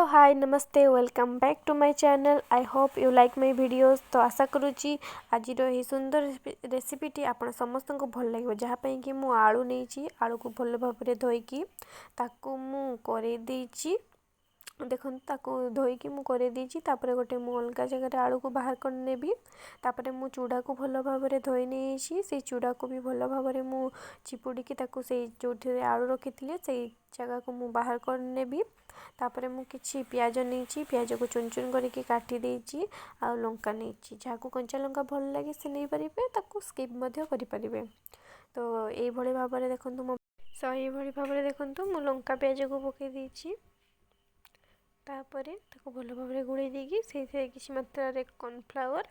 Hi namaste welcome back to my channel. I hope you like my videos. तो आशा करुँची आज यही सुंदर रेसिपीटी आपण समस्त को भल लगे जहाँपाई कि मु आलू नहीं आलू को भल भाव धोईकी ताकू मु करे देइची। देखो ताकू धोईकी मु करे देइची तापरे गोटे मु अलगा जगह आलू को बाहर कर नेबी। तापरे मु चूड़ा को भल भाव धोई नहीं से चूड़ा को भी भल भाव मु चिपुड़ी ताकू से जो आलू रखी से जगह को मु बाहर कर नेबी। तापरे मु किछि प्याज नहीं प्याज को चुन चुन करके काटी देइची आ लंका नहीं जहाँ कंचा लंका भल लगे से नहीं पारे ताकू स्किप मध्य करि परिबे। तो ये भली भाव में देखंतु मो सही भली भाव में देखंतु मु लंका प्याज को पके देइची। तापरे ताको भल भाव में गुड़े देगी से किछि मात्रा रे कॉर्नफ्लावर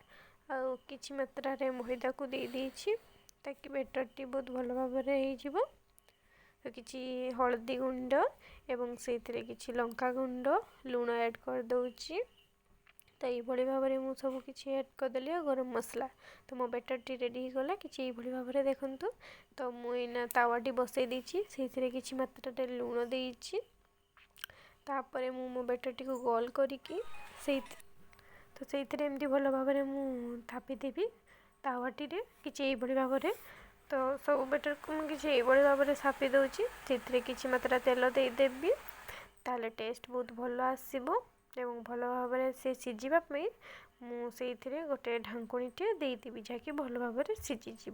आ किछि मात्रा रे मैदा को दे देइची ताकि बेटरटी बहुत भल भाव में हो। तो किछि हल्दी गुंड एवं से किछि लंका गुंड लूण ऐड कर दउची। तो ये भाव में मुझे सब किछि ऐड करदेली गरम मसला। तो मो बेटरटी रेडी हो गला किछि ये भाव में देखंतु। तो मुझे तावाटी बसई देइची से किछि मात्रा रे लूण देइची। तापरे मो बेटरटी को गोल करिकी तो से एमती भल भाव में मु थापी देवी तावाटी रे किछि ये भाव में। तो सब बेटर को मुझे भाव में छापी दूची से किछि मात्रा तेल देदेवी ताले टेस्ट बहुत भल आसीबो एवं भल भाव में से सीझापी मुझे गोटे ढांकुणीटे देदेवी जहाँकि भल भाव में सीझीज।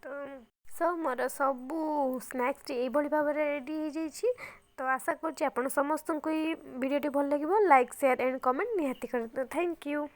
तो मोर सबू स्नैक्स ये भाव में रेडी हो जाइए। तो आशा करुँच समस्त को वीडियो भल लगे लाइक शेयर एंड कमेंट निहाती कर। Thank you.